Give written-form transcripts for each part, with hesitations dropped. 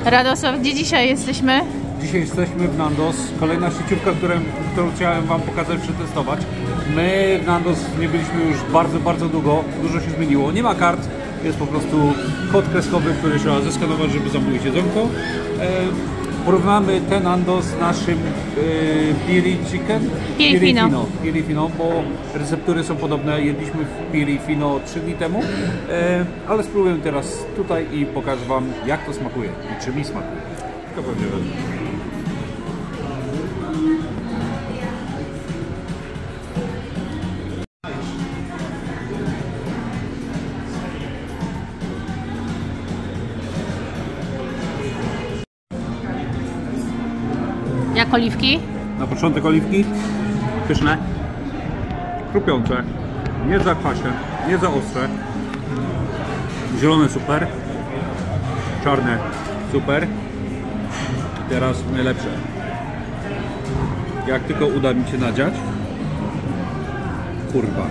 Radosław, gdzie dzisiaj jesteśmy? Dzisiaj jesteśmy w Nandos. Kolejna sieciówka, którą chciałem Wam pokazać, przetestować. My w Nandos nie byliśmy już bardzo długo. Dużo się zmieniło. Nie ma kart. Jest po prostu kod kreskowy, który trzeba zeskanować, żeby zamówić jedzonko. Porównamy ten Nandos z naszym Piri Chicken. Piri Fino, bo receptury są podobne. Jedliśmy w Piri Fino 3 dni temu, ale spróbujemy teraz tutaj i pokażę Wam, jak to smakuje i czy mi smakuje. Tylko pewnie wezmę. Jak oliwki? Na początek oliwki. Pyszne. Chrupiące. Nie za kwaśne, nie za ostre. Zielone super. Czarne super. Teraz najlepsze. Jak tylko uda mi się nadziać. Kurwa.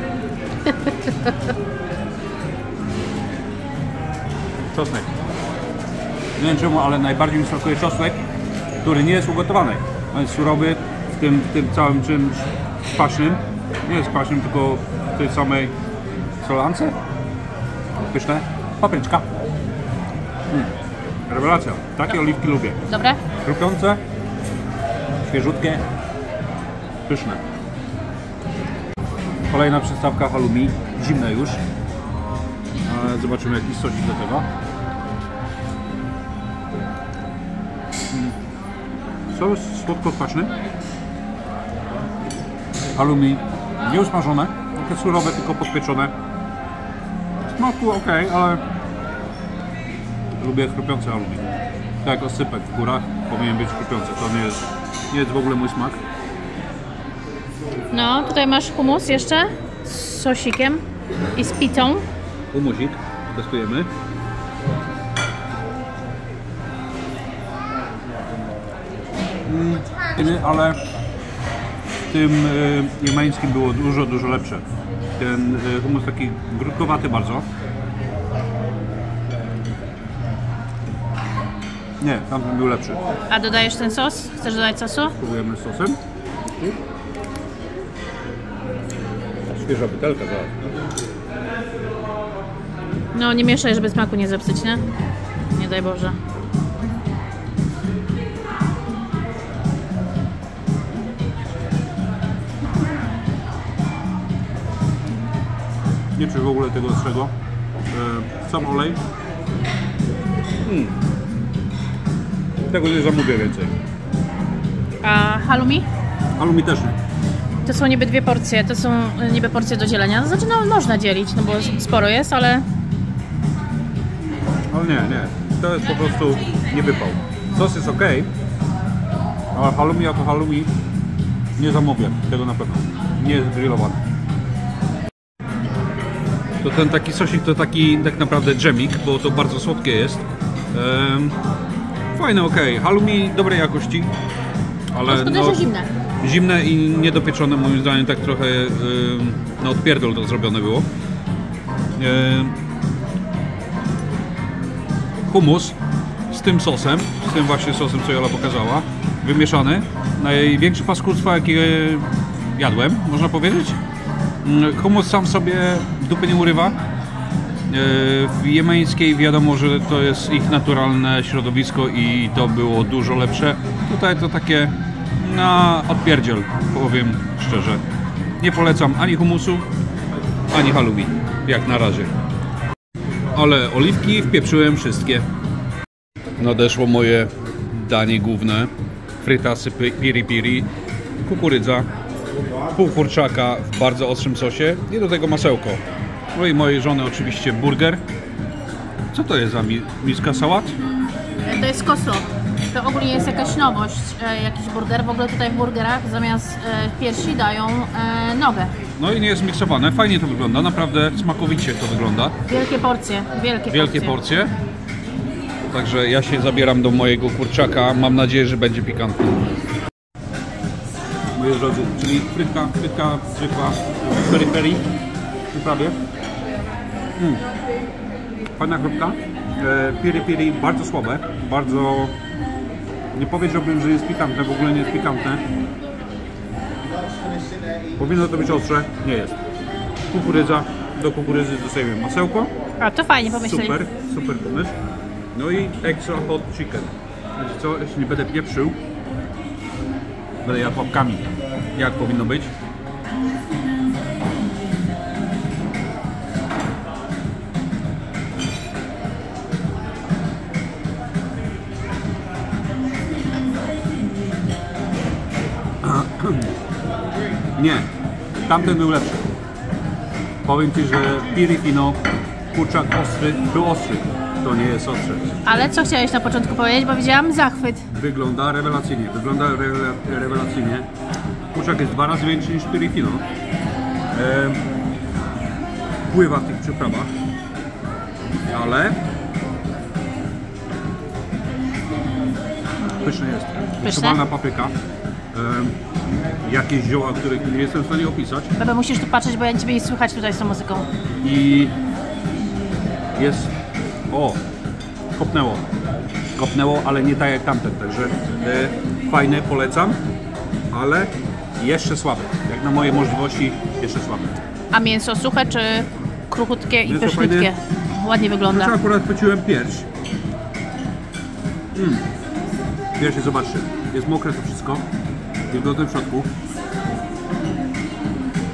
Czosnek. Nie wiem czemu, ale najbardziej mi smakuje czosnek, który nie jest ugotowany. On jest surowy w tym całym czymś kwaśnym. Nie jest kwaśnym, tylko w tej samej solance. Pyszne. Papryczka. Rewelacja. Takie oliwki lubię. Dobre? Chrupiące, świeżutkie, pyszne. Kolejna przystawka halloumi. Zimne już. Zobaczymy jakiś sosik do tego. Sos słodko-kwaśny. Halloumi nieusmażone, takie surowe, tylko podpieczone. Smaku ok, ale lubię chrupiące halloumi. Tak jak osypek w górach powinien być chrupiący. To nie jest w ogóle mój smak. No, tutaj masz hummus jeszcze z sosikiem i z pitą. Humusik, testujemy. Ale w tym jemeńskim było dużo lepsze. Ten hummus taki grudkowaty bardzo. Nie, tamten był lepszy. A dodajesz ten sos? Chcesz dodać sosu? Spróbujemy z sosem. Świeża butelka, zaraz. No, nie mieszaj, żeby smaku nie zepsuć, nie? Nie daj Boże. Nie czuję w ogóle tego ostrzego. Sam olej. Tego nie zamówię więcej. A halloumi? Halloumi też nie. To są niby dwie porcje, to są niby porcje do dzielenia. Znaczy, no można dzielić, no bo sporo jest, ale... Ale nie. To jest po prostu nie wypał. Sos jest ok, ale halloumi jako halloumi nie zamówię. Tego na pewno. Nie jest grillowany. To ten taki sosik to taki tak naprawdę dżemik, bo to bardzo słodkie jest. Fajne, ok. Halloumi dobrej jakości, ale no, zimne. Zimne i niedopieczone, moim zdaniem tak trochę na odpierdol to zrobione było. Hummus z tym sosem, z tym właśnie sosem, co Jola pokazała, wymieszany. Największe paskudstwo, jakie jadłem, można powiedzieć. Hummus sam sobie dupy nie urywa. W jemeńskiej wiadomo, że to jest ich naturalne środowisko i to było dużo lepsze. Tutaj to takie na odpierdziel, powiem szczerze. Nie polecam ani hummusu, ani halloumi, jak na razie. Ale oliwki wpieprzyłem wszystkie. Nadeszło moje danie główne. Frytasy piri, kukurydza, pół kurczaka w bardzo ostrym sosie i do tego masełko. No i mojej żony oczywiście burger. Co to jest za miska sałat? To jest koslo. To ogólnie jest jakaś nowość, jakiś burger. W ogóle tutaj w burgerach zamiast piersi dają nogę. No i nie jest miksowane. Fajnie to wygląda, naprawdę smakowicie to wygląda. Wielkie porcje, wielkie porcje. Także ja się zabieram do mojego kurczaka. Mam nadzieję, że będzie pikantny. Moi drodzy, czyli frytka zwykła, peri, prawie. Fajna chrupka. Piri piri bardzo słabe, bardzo... Nie powiedziałbym, że jest pikantne, w ogóle nie jest pikantne. Powinno to być ostrze, nie jest. Kukurydza, do kukurydzy dostajemy masełko. A to fajnie pomyśleli. Super, super pomysł. No i extra hot chicken. Wiecie co, jeśli nie będę pieprzył, będę jadł łapkami, jak powinno być. Nie, tamten był lepszy. Powiem Ci, że piri fino, kurczak ostry, był ostry. To nie jest ostry. Ale co chciałeś na początku powiedzieć, bo widziałam zachwyt. Wygląda rewelacyjnie, rewelacyjnie. Kurczak jest 2 razy większy niż piri fino. Pływa w tych przyprawach. Ale pyszny jest. Wysuwana papryka. Jakieś zioła, których nie jestem w stanie opisać. Bebe, musisz tu patrzeć, bo ja Ciebie nie słychać tutaj z tą muzyką. I jest... O! Kopnęło, ale nie tak jak tamten, także fajny, polecam, ale jeszcze słaby. Jak na moje możliwości, jeszcze słaby. A mięso suche czy kruchutkie i Mięso pyszniutkie? fajne. Ładnie wygląda. Znaczy akurat chwyciłem pierś. Pierś, zobaczcie, jest mokre to wszystko. Jest do tym w środku.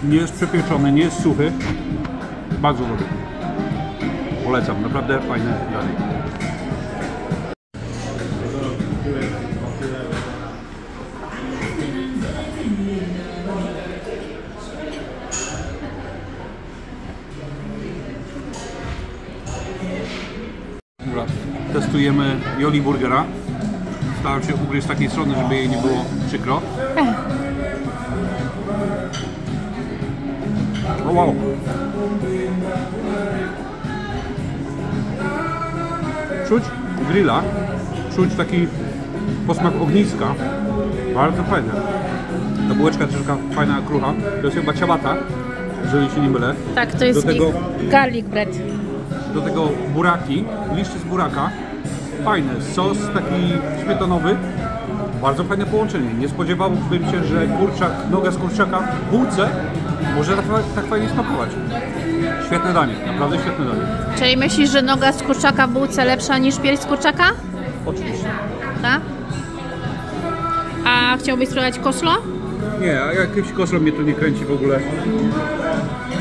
Nie jest przepieczony, nie jest suchy. Bardzo dobry. Polecam, naprawdę fajne danie. Dobra, testujemy Joli Burgera. Starałem się ugryźć z takiej strony, żeby jej nie było przykro. O wow! Czuć grilla, czuć taki posmak ogniska. Bardzo fajne. Ta bułeczka troszkę fajna, krucha. To jest chyba ciabatta, jeżeli się nie mylę. Tak, to jest garlic bread. Do tego buraki, liście z buraka. Fajne, sos taki śmietanowy. Bardzo fajne połączenie. Nie spodziewałbym się, że kurczak, noga z kurczaka w bułce może tak fajnie smakować. Świetne danie, naprawdę świetne danie. Czyli myślisz, że noga z kurczaka w bułce lepsza niż pierś z kurczaka? Oczywiście. Tak? A chciałbyś spróbować koslo? Nie, a jakieś koslo mnie tu nie kręci w ogóle.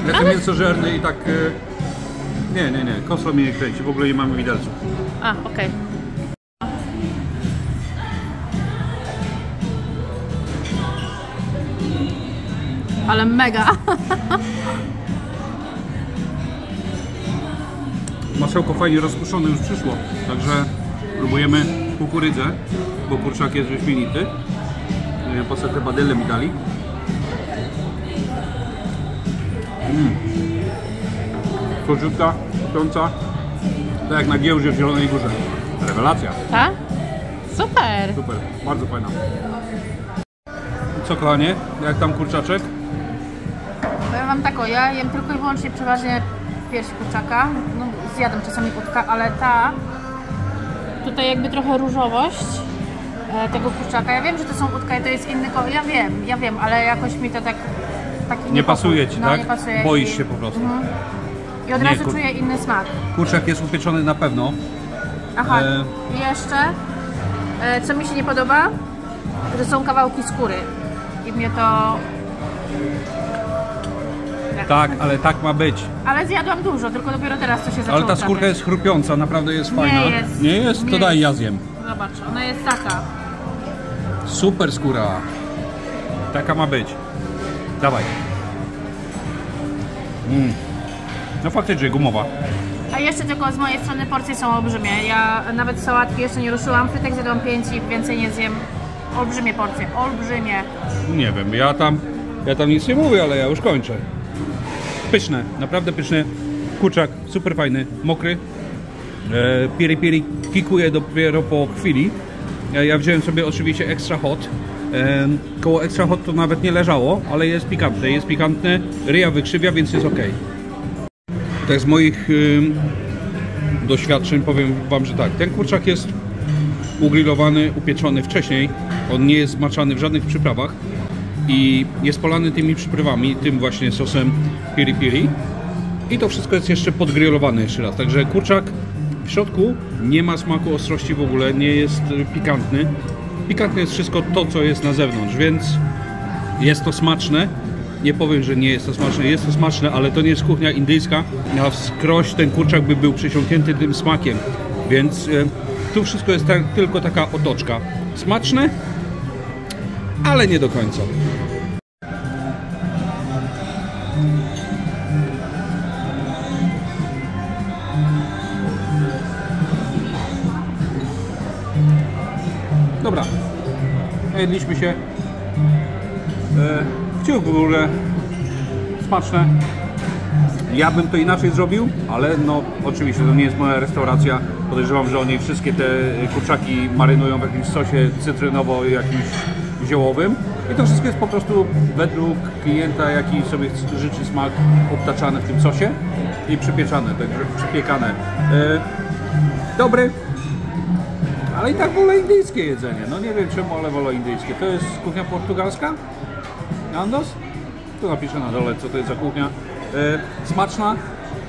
Jestem mięsożerny i tak... Nie, koslo mnie nie kręci, w ogóle nie mamy widelców. A, okej. Ale mega! Masełko fajnie rozpuszczone już przyszło, także próbujemy kukurydzę, bo kurczak jest wyśmienity. Posetę badyle mi dali. Króciutka, piąca, tak jak na giełdzie w Zielonej Górze. Rewelacja. Tak? Super! Super, bardzo fajna. Co kochanie, jak tam kurczaczek? Powiem Wam tak, ja jem tylko i wyłącznie przeważnie pierś kurczaka. No, zjadam czasami kutka, ale ta tutaj jakby trochę różowość tego kurczaka. Ja wiem, że to są udka i to jest inny kolor. Ja wiem, ale jakoś mi to tak taki nie pasuje Ci, no, tak? Nie pasuje. Boisz się po prostu. I od razu czuję inny smak. Kurczak jest upieczony na pewno. Aha, i jeszcze co mi się nie podoba, że są kawałki skóry. I mnie to... Tak, ale tak ma być. Ale zjadłam dużo, tylko dopiero teraz to się zaczęło. Ale ta skórka jest chrupiąca, naprawdę jest fajna. Nie jest? To daj, ja zjem. Zobacz, ona jest taka. Super skóra. Taka ma być. Dawaj. No faktycznie gumowa. A jeszcze tylko z mojej strony porcje są olbrzymie. Ja nawet sałatki jeszcze nie ruszyłam, frytek zjadłam 5 i więcej nie zjem. Olbrzymie porcje, olbrzymie. Nie wiem, ja tam nic nie mówię, ale ja już kończę. Pyszne, naprawdę pyszne. Kurczak super fajny, mokry. Piri piri kikuje dopiero po chwili. Ja wziąłem sobie oczywiście extra hot. Koło extra hot to nawet nie leżało, ale jest pikantne. Jest pikantne, ryja wykrzywia, więc jest ok. Tak z moich doświadczeń powiem Wam, że tak, ten kurczak jest ugrillowany, upieczony wcześniej, on nie jest maczany w żadnych przyprawach i jest polany tymi przyprawami, tym właśnie sosem piri piri i to wszystko jest jeszcze podgrillowane jeszcze raz, także kurczak w środku nie ma smaku ostrości w ogóle, nie jest pikantny. Pikantne jest wszystko to, co jest na zewnątrz, więc jest to smaczne. Nie powiem, że nie jest to smaczne, jest to smaczne, ale to nie jest kuchnia indyjska, a wskroś ten kurczak by był przesiąknięty tym smakiem, więc tu wszystko jest tylko taka otoczka. Smaczne, ale nie do końca. Dobra, jedliśmy się. Kciuk w ogóle smaczne. Ja bym to inaczej zrobił, ale no oczywiście to nie jest moja restauracja. Podejrzewam, że oni wszystkie te kurczaki marynują w jakimś sosie cytrynowo jakimś ziołowym. I to wszystko jest po prostu według klienta, jaki sobie życzy smak, obtaczane w tym sosie i przypieczane, także przypiekane. Dobry. Ale i tak wolę indyjskie jedzenie. No nie wiem czemu, ale wolę indyjskie. To jest kuchnia portugalska? Nandos? Tu napiszę na dole, co to jest za kuchnia. Smaczna,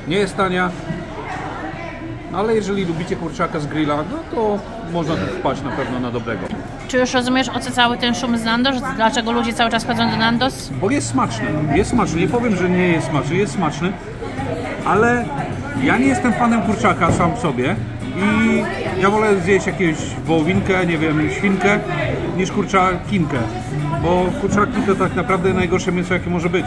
nie jest tania. Ale jeżeli lubicie kurczaka z grilla, no to można tu wpaść na pewno na dobrego. Czy już rozumiesz, o co cały ten szum z Nandos? Dlaczego ludzie cały czas chodzą do Nandos? Bo jest smaczny. Jest smaczny. Nie powiem, że nie jest smaczny. Jest smaczny. Ale ja nie jestem fanem kurczaka sam w sobie. I ja wolę zjeść jakąś wołowinkę, nie wiem, świnkę, niż kurczakinkę. Bo kurczaki to tak naprawdę najgorsze mięso, jakie może być.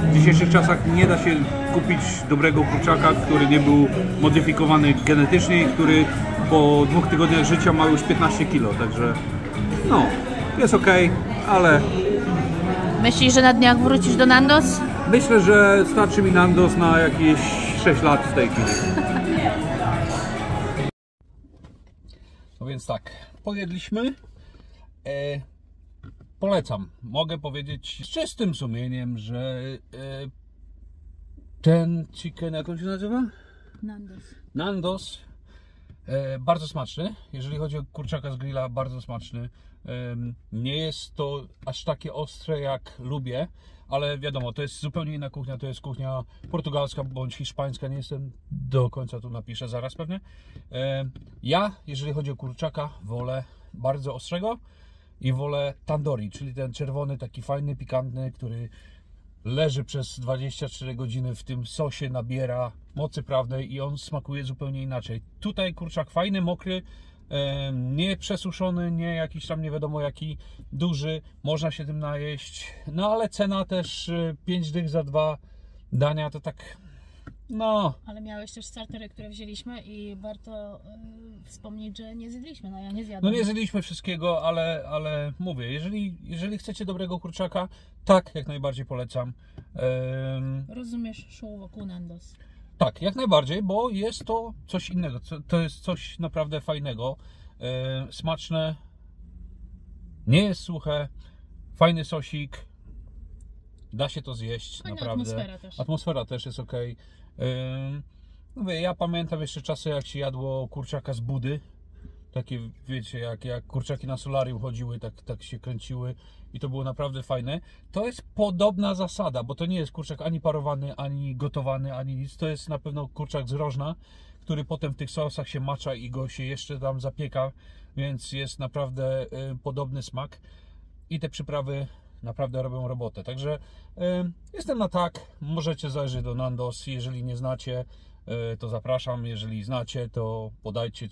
W dzisiejszych czasach nie da się kupić dobrego kurczaka, który nie był modyfikowany genetycznie i który po 2 tygodniach życia ma już 15 kg. Także no, jest ok, ale... Myślisz, że na dniach wrócisz do Nandos? Myślę, że starczy mi Nandos na jakieś 6 lat w tej chwili. No więc tak, pojedliśmy. Polecam. Mogę powiedzieć z czystym sumieniem, że ten chicken, jak on się nazywa? Nandos. Nandos. Bardzo smaczny. Jeżeli chodzi o kurczaka z grilla, bardzo smaczny. Nie jest to aż takie ostre, jak lubię, ale wiadomo, to jest zupełnie inna kuchnia. To jest kuchnia portugalska bądź hiszpańska. Nie jestem do końca, tu napiszę zaraz pewnie. Ja, jeżeli chodzi o kurczaka, wolę bardzo ostrego i wolę tandoori, czyli ten czerwony, taki fajny, pikantny, który leży przez 24 godziny w tym sosie, nabiera mocy prawnej i on smakuje zupełnie inaczej. Tutaj kurczak fajny, mokry, nie przesuszony, nie jakiś tam nie wiadomo jaki duży, można się tym najeść, no ale cena też 5 dych za 2 dania to tak, no. Ale miałeś też startery, które wzięliśmy i warto wspomnieć, że nie zjedliśmy, no ja nie zjadłem. No nie zjedliśmy wszystkiego, ale mówię, jeżeli chcecie dobrego kurczaka, tak, jak najbardziej polecam. Rozumiesz szum wokół Nandos? Tak, jak najbardziej, bo jest to coś innego, to jest coś naprawdę fajnego, smaczne, nie jest suche, fajny sosik, da się to zjeść, fajna naprawdę. Atmosfera też jest ok. Mówię, ja pamiętam jeszcze czasy, jak się jadło kurczaka z budy, takie wiecie, jak kurczaki na solarium chodziły, tak się kręciły i to było naprawdę fajne. To jest podobna zasada, bo to nie jest kurczak ani parowany, ani gotowany, ani nic. To jest na pewno kurczak z rożna, który potem w tych sosach się macza i go się jeszcze tam zapieka, więc jest naprawdę podobny smak i te przyprawy naprawdę robią robotę. Także jestem na tak, możecie zajrzeć do Nandos, jeżeli nie znacie, to zapraszam, jeżeli znacie, to podajcie,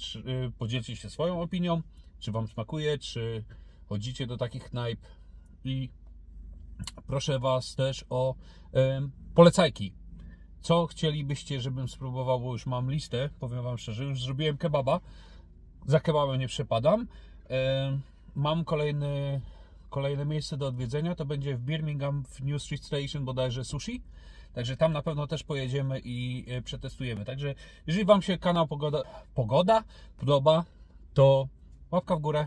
podzielcie się swoją opinią, czy Wam smakuje, czy chodzicie do takich knajp i proszę Was też o polecajki. Co chcielibyście, żebym spróbował, bo już mam listę, powiem Wam szczerze, już zrobiłem kebaba, za kebabem nie przepadam. Mam kolejne miejsce do odwiedzenia, to będzie w Birmingham w New Street Station bodajże sushi. Także tam na pewno też pojedziemy i przetestujemy. Także jeżeli Wam się kanał Pogoda podoba, to łapka w górę,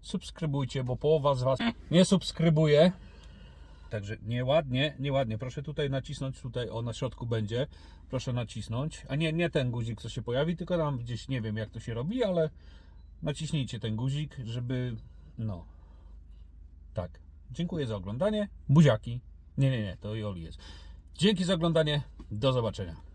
subskrybujcie, bo połowa z Was nie subskrybuje. Także nieładnie. Proszę tutaj nacisnąć, tutaj o na środku będzie. Proszę nacisnąć. A nie ten guzik, co się pojawi, tylko tam gdzieś nie wiem jak to się robi, ale naciśnijcie ten guzik, żeby no. Tak. Dziękuję za oglądanie. Buziaki. Nie, to Joli jest. Dzięki za oglądanie. Do zobaczenia.